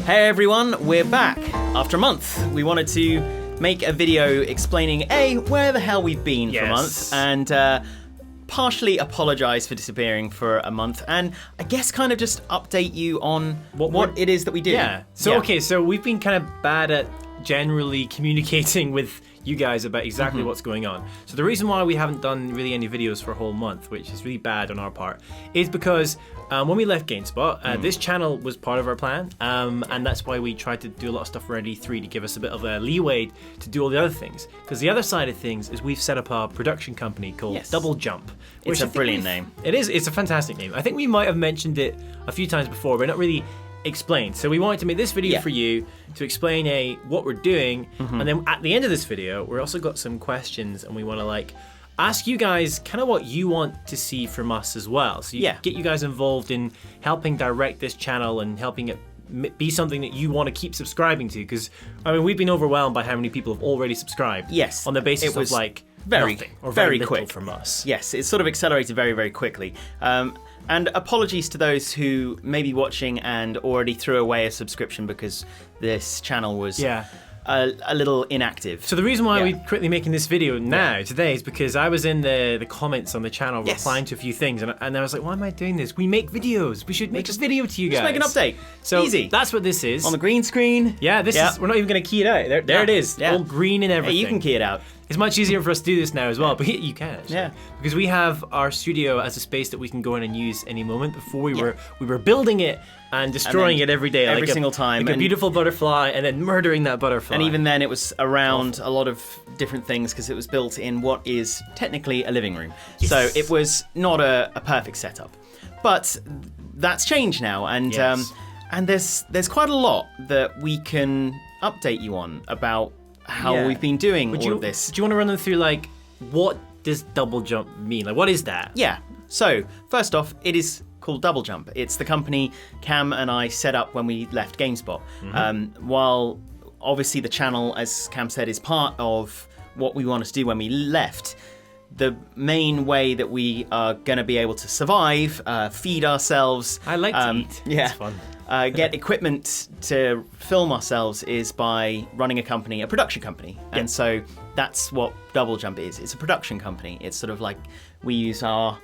Hey everyone, we're back. After a month, we wanted to make a video explaining where the hell we've been for a month, and partially apologise for disappearing for a month, and I guess kind of just update you on what it is that we do. Yeah. So we've been kind of bad at generally communicating with you guys about exactly what's going on. So the reason why we haven't done really any videos for a whole month, which is really bad on our part, is because when we left GameSpot, this channel was part of our plan, and that's why we tried to do a lot of stuff around E3 to give us a bit of a leeway to do all the other things. Because the other side of things is we've set up a production company called Double Jump. It's a brilliant name. It is. It's a fantastic name. I think we might have mentioned it a few times before, but not really explained. So we wanted to make this video for you to explain what we're doing, and then at the end of this video we're also got some questions, and we want to ask you guys kind of what you want to see from us as well. So get you guys involved in helping direct this channel and helping it be something that you want to keep subscribing to, because I mean we've been overwhelmed by how many people have already subscribed. Yes, on the basis of nothing or very quick from us. Yes, it's sort of accelerated very, very quickly. And apologies to those who may be watching and already threw away a subscription because this channel was a little inactive. So the reason why we're quickly making this video today is because I was in the comments on the channel replying to a few things, and I was like, why am I doing this? We make videos. We should make this video to you guys. Just make an update. So easy. That's what this is. On the green screen. Yeah, this is, we're not even going to key it out. There it is. All green and everything. Hey, you can key it out. It's much easier for us to do this now as well, but you can actually. Yeah. Because we have our studio as a space that we can go in and use any moment. Before we were building it and destroying it every day. Every single time. Like a beautiful butterfly, and then murdering that butterfly. And even then it was around a lot of different things because it was built in what is technically a living room. Yes. So it was not a perfect setup. But that's changed now, and there's quite a lot that we can update you on about how we've been doing all of this. Do you want to run them through, what does Double Jump mean? What is that? Yeah. So, first off, it is called Double Jump. It's the company Cam and I set up when we left GameSpot. While obviously the channel, as Cam said, is part of what we wanted to do when we left, the main way that we are going to be able to survive, feed ourselves... I like to eat. Yeah. It's fun. Get equipment to film ourselves is by running a production company. And so that's what Double Jump is. It's a production company. It's sort of like we use our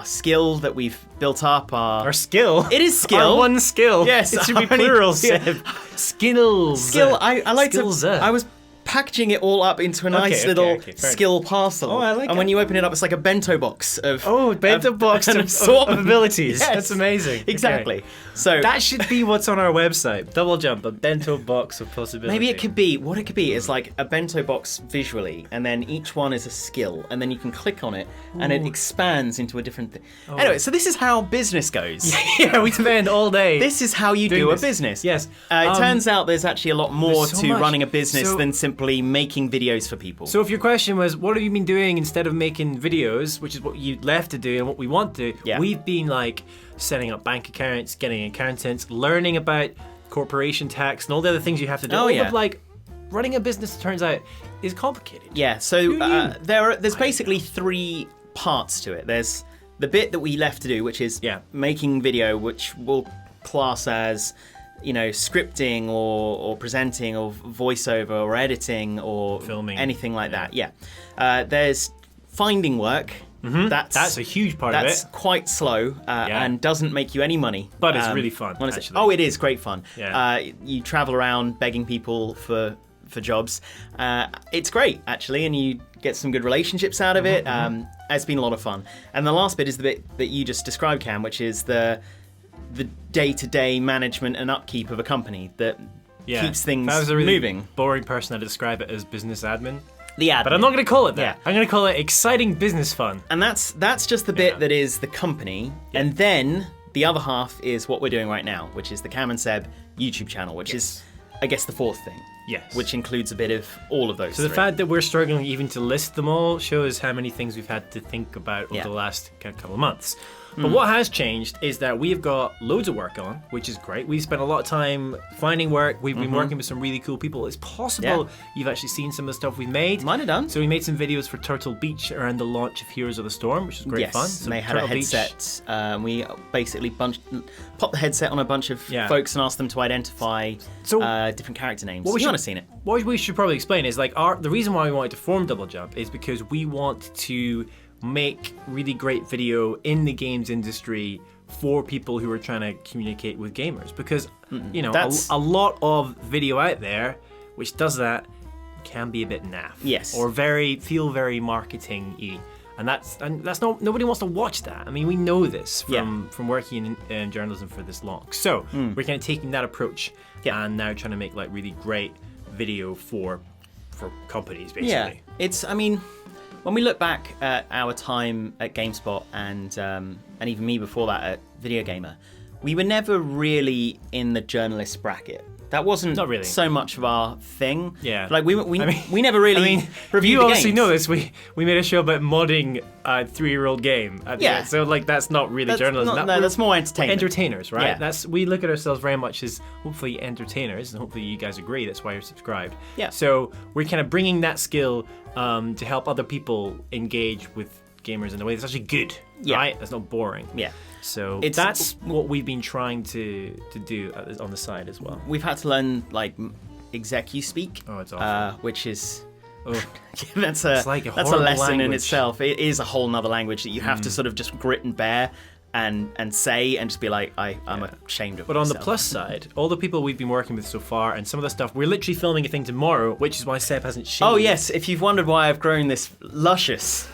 skill that we've built up. Our skill? It is skill. Our one skill. Yes. It should be plural, Seb. Skills. Skill. I like to... I was packaging it all up into a nice little skill parcel. Oh, I like it. And when you open it up, it's like a bento box of... Oh, bento box of abilities. Yes. That's amazing. Exactly. Okay. So that should be what's on our website. Double Jump, a bento box of possibilities. Maybe it could be, what it could be is like a bento box visually, and then each one is a skill, and then you can click on it, and it expands into a different thing. Oh. Anyway, so this is how business goes. Yeah, we spend all day. This is how you do a business. Yes. It turns out there's actually a lot more to running a business than simply making videos for people. So if your question was, what have you been doing instead of making videos, which is what you left to do and what we want to do, we've been setting up bank accounts, getting accountants, learning about corporation tax and all the other things you have to do. Running a business, it turns out, is complicated. Yeah, so there's basically three parts to it. There's the bit that we left to do, which is making video, which we'll class as scripting or presenting or voiceover or editing or filming, anything like that. Yeah. There's finding work. That's a huge part of it. That's quite slow and doesn't make you any money. But it's really fun, actually. Oh, it is great fun. Yeah. You travel around begging people for jobs. It's great, actually, and you get some good relationships out of it. It's been a lot of fun. And the last bit is the bit that you just described, Cam, which is the day-to-day management and upkeep of a company that keeps things that was a really moving. Boring person to describe it as business admin. The admin. But I'm not going to call it that. I'm going to call it exciting business fun. And that's just the bit that is the company. And then the other half is what we're doing right now, which is the Cam and Seb YouTube channel, which is, I guess, the fourth thing. Yes. which includes a bit of all of those. So the fact that we're struggling even to list them all shows how many things we've had to think about over the last couple of months. But what has changed is that we've got loads of work on, which is great. We've spent a lot of time finding work. We've been working with some really cool people. It's possible you've actually seen some of the stuff we've made. Might have done. So we made some videos for Turtle Beach around the launch of Heroes of the Storm, which was great fun. Yes, So they had Turtle a Beach- headset. We basically popped the headset on a bunch of folks and asked them to identify different character names. You might have seen it. What we should probably explain is like the reason why we wanted to form Double Jump is because we want to make really great video in the games industry for people who are trying to communicate with gamers, because you know a lot of video out there which does that can be a bit naff, or feel very marketing-y, and that's not, nobody wants to watch that. I mean, we know this from working in journalism for this long, so we're kind of taking that approach and now trying to make like really great video for companies, basically. I mean, when we look back at our time at GameSpot and even me before that at Video Gamer, we were never really in the journalist bracket. That wasn't Not really. so much of our thing. Yeah. Like we never really reviewed you the obviously games. know this. We made a show about modding a 3-year-old game. So like that's not really journalism. That's more entertainment. Entertainers, right? Yeah. We look at ourselves very much as hopefully entertainers, and hopefully you guys agree. That's why you're subscribed. Yeah. So we're kind of bringing that skill to help other people engage with gamers in a way that's actually good. Yeah. Right? That's not boring. Yeah. So that's what we've been trying to do on the side as well. We've had to learn like execu speak. Oh, it's awful. Which is that's a lesson language in itself. It is a whole nother language that you have to sort of just grit and bear and say and just be like, I'm ashamed of But myself. on the plus side, all the people we've been working with so far and some of the stuff, we're literally filming a thing tomorrow, which is why Seb hasn't shaved. Oh yes, if you've wondered why I've grown this luscious,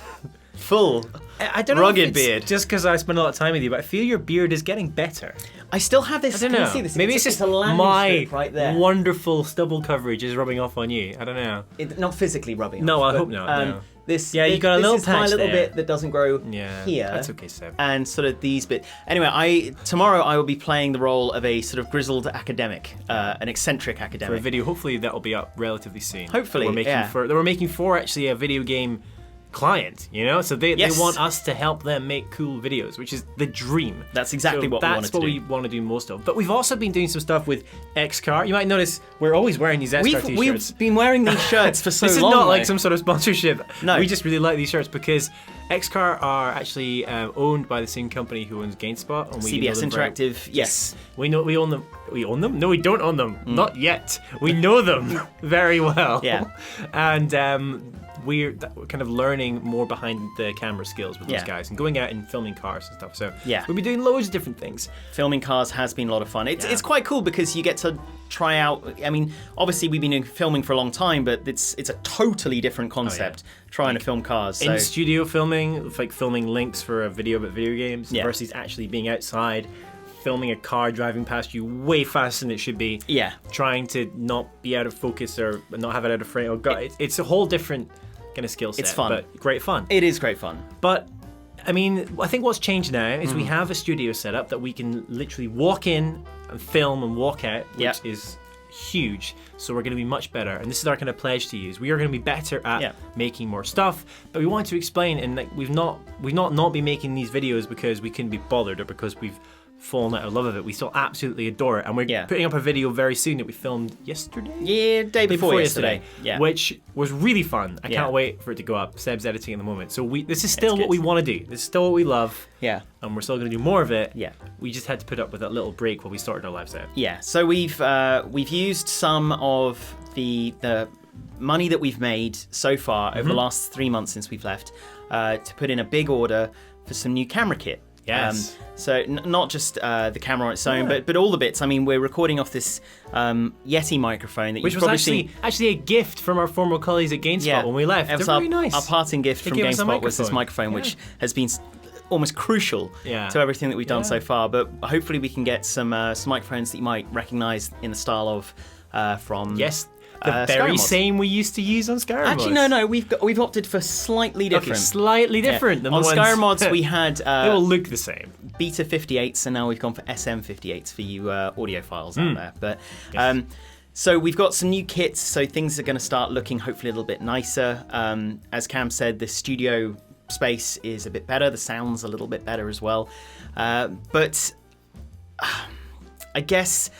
full, I don't know rugged if it's beard. just because I spend a lot of time with you, but I feel your beard is getting better. I still have this. I don't know. Can you see this? Maybe it's just a landing my strip right there. wonderful stubble coverage is rubbing off on you. I don't know. Not physically rubbing. No, off, I hope not. No. This, you got a little this is my patch little there. bit that doesn't grow here. That's okay, Seb. And sort of these bits. Anyway, tomorrow I will be playing the role of a sort of grizzled academic, an eccentric For a academic. video, hopefully that'll be up relatively soon. Hopefully, we're making for actually a video game client, you know, so they want us to help them make cool videos, which is the dream. That's exactly what we wanted to do. That's what we want to do most of. But we've also been doing some stuff with XCar. You might notice we're always wearing these XCar t-shirts. We've been wearing these shirts for so long. This is not like some sort of sponsorship. No. We just really like these shirts because XCar are actually owned by the same company who owns GameSpot. And we CBS Interactive, yes. We own them. We own them? No, we don't own them. Not yet. We know them very well. Yeah. And we're kind of learning more behind the camera skills with those guys and going out and filming cars and stuff. So we'll be doing loads of different things. Filming cars has been a lot of fun. It's quite cool because you get to try out. I mean, obviously we've been doing filming for a long time, but it's a totally different concept trying to film cars. So. In studio filming, like filming links for a video about video games versus actually being outside, filming a car driving past you way faster than it should be. Yeah. Trying to not be out of focus or not have it out of frame. Oh god, it's a whole different kind of skill set. It's fun. But great fun. It is great fun. But I mean, I think what's changed now is we have a studio set up that we can literally walk in and film and walk out, which is huge. So we're going to be much better, and this is our kind of pledge to you. We are going to be better at making more stuff. But we wanted to explain, and like we've not been making these videos because we couldn't be bothered or because we've fallen out of love of it. We still absolutely adore it, and we're putting up a video very soon that we filmed yesterday. Yeah, day before yesterday. Yeah, which was really fun. I can't wait for it to go up. Seb's editing at the moment, so this is still what we want to do. This is still what we love. Yeah, and we're still going to do more of it. Yeah, we just had to put up with that little break while we sorted our lives out. Yeah, so we've used some of the money that we've made so far over the last 3 months since we've left to put in a big order for some new camera kit. Yes. So not just the camera on its own, but all the bits. I mean, we're recording off this Yeti microphone that which you've was probably actually a gift from our former colleagues at GameSpot when we left. They're very nice. Our parting gift from GameSpot was this microphone, which has been almost crucial to everything that we've done so far. But hopefully we can get some microphones that you might recognise in the style of from the very same we used to use on Skyrim. Actually, no, we've opted for slightly different. Okay, slightly different than on the ones... Skyrim mods we had. They will look the same. Beta 58s, and now we've gone for SM 58s for you audiophiles out there. But So we've got some new kits, so things are going to start looking hopefully a little bit nicer. As Cam said, the studio space is a bit better. The sound's a little bit better as well. But I guess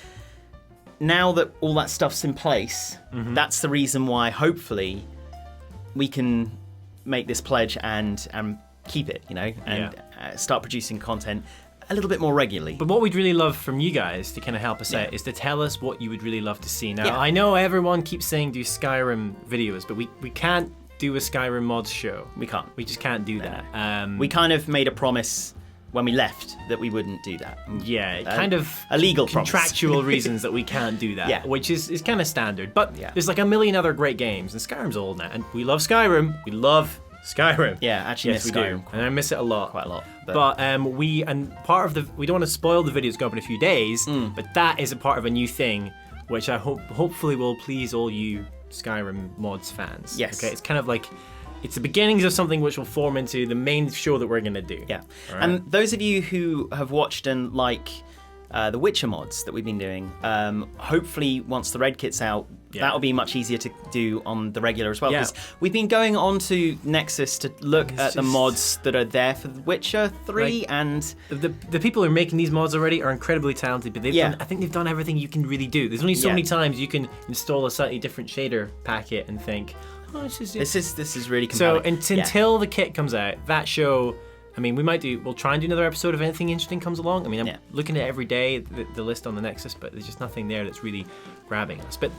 now that all that stuff's in place, that's the reason why hopefully we can make this pledge and keep it, and start producing content a little bit more regularly. But what we'd really love from you guys to kind of help us out is to tell us what you would really love to see. Now, I know everyone keeps saying do Skyrim videos, but we can't do a Skyrim mods show. We can't. We just can't do that. We kind of made a promise when we left that we wouldn't do that. Yeah, kind of a legal contractual reasons that we can't do that, which is kind of standard. But there's like a million other great games, and Skyrim's old now, and we love Skyrim. We love Skyrim. Yeah, actually miss Skyrim. And I miss it a lot. Quite a lot. But we don't want to spoil the videos go up in a few days, but that is a part of a new thing, which I hopefully will please all you Skyrim mods fans. Yes. Okay, it's kind of like, it's the beginnings of something which will form into the main show that we're going to do. Yeah. Right? And those of you who have watched and like the Witcher mods that we've been doing, hopefully once the red kit's out, that'll be much easier to do on the regular as well. Because we've been going on to Nexus to look at the mods that are there for The Witcher 3, and the people who are making these mods already are incredibly talented, but I think they've done everything you can really do. There's only so many times you can install a slightly different shader packet and think, oh, this is really compelling. So until the kit comes out, that show, I mean, we'll try and do another episode if anything interesting comes along. I mean, I'm looking at every day the list on the Nexus, but there's just nothing there that's really grabbing us. But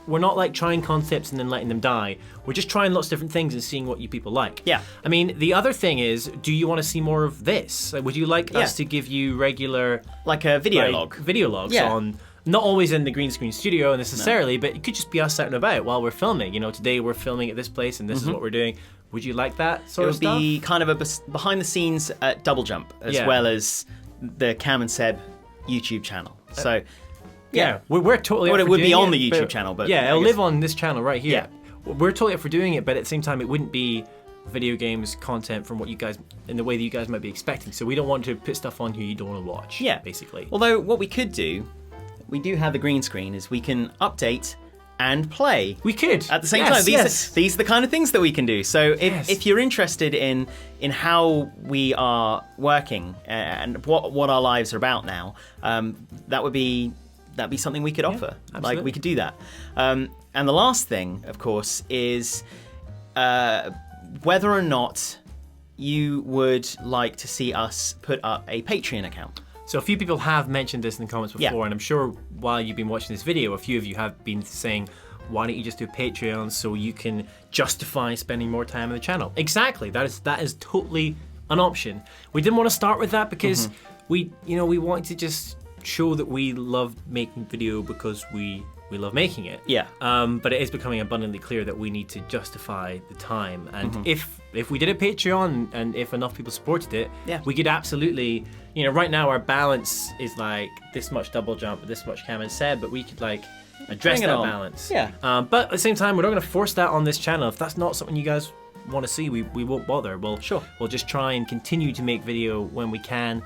we're not like trying concepts and then letting them die. We're just trying lots of different things and seeing what you people like. Yeah. I mean, the other thing is, do you want to see more of this? Would you like us to give you regular, like a video log? Video logs on. Not always in the green screen studio necessarily, but it could just be us out and about while we're filming. Today we're filming at this place and this is what we're doing. Would you like that sort of stuff? It would be kind of a behind the scenes at Double Jump, as well as the Cam and Seb YouTube channel. So, we're totally. Well, it would be on the YouTube channel, but it'll live on this channel right here. Yeah. We're totally up for doing it, but at the same time, it wouldn't be video games content from what you guys, in the way that you guys might be expecting. So we don't want to put stuff on here you don't want to watch. Yeah, basically. Although what we could do, we do have the green screen, is we can update and play. We could at the same time. These are the kind of things that we can do. So if you're interested in how we are working and what our lives are about now, that'd be something we could offer. Like we could do that. And the last thing, of course, is whether or not you would like to see us put up a Patreon account. So a few people have mentioned this in the comments before, and I'm sure while you've been watching this video, a few of you have been saying, why don't you just do Patreon so you can justify spending more time on the channel? Exactly, that is totally an option. We didn't want to start with that because we wanted to just show that we love making video because we love making it. Yeah. But it is becoming abundantly clear that we need to justify the time. And if we did a Patreon and if enough people supported it, we could absolutely, right now our balance is like this much Double Jump, this much Cam and Seb, but we could like address that balance. Yeah. But at the same time, we're not going to force that on this channel. If that's not something you guys want to see, we won't bother. We'll just try and continue to make video when we can.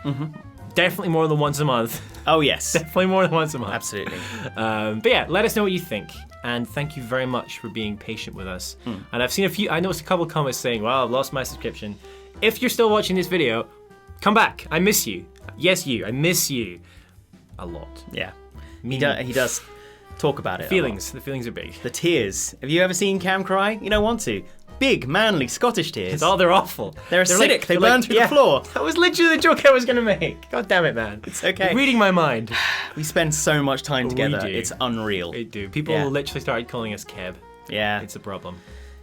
Definitely more than once a month. Oh, yes. Definitely more than once a month. Absolutely. But yeah, let us know what you think. And thank you very much for being patient with us. And I've seen I noticed a couple of comments saying, wow, I've lost my subscription. If you're still watching this video, come back. I miss you. Yes, I miss you. A lot. Yeah. He does talk about it. The feelings are big. The tears. Have you ever seen Cam cry? You don't want to. Big, manly, Scottish tears. Oh, they're awful. They're acidic. They burn through the floor. That was literally the joke I was going to make. God damn it, man. It's okay. You're reading my mind. We spend so much time together. It's unreal. We do. People literally started calling us Keb. Yeah. It's a problem.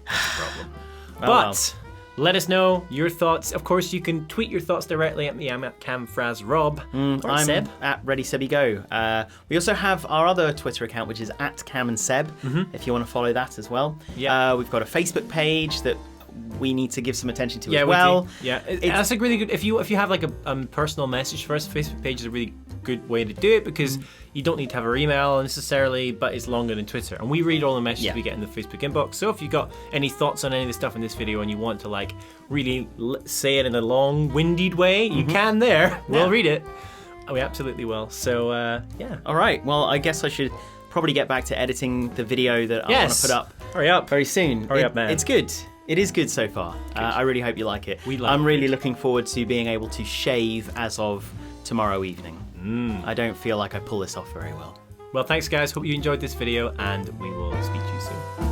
It's a problem. But let us know your thoughts. Of course, you can tweet your thoughts directly at me. I'm at CamFrazRob. I'm Seb. At ReadySebbyGo. We also have our other Twitter account, which is at Cam and Seb, if you want to follow that as well. Yeah. We've got a Facebook page that we need to give some attention to as well. Yeah, that's like really good. If you have like a personal message for us, Facebook page is a really good way to do it because you don't need to have our email necessarily, but it's longer than Twitter. And we read all the messages we get in the Facebook inbox. So if you got any thoughts on any of the stuff in this video and you want to like really say it in a long-winded way, you can there. We'll read it. We absolutely will. So yeah. All right. Well, I guess I should probably get back to editing the video that I want to put up. Hurry up. Very soon. Hurry up, man. It's good. It is good so far. I really hope you like it. I'm really looking forward to being able to shave as of tomorrow evening. I don't feel like I pull this off very well. Well, thanks guys. Hope you enjoyed this video, and we will speak to you soon.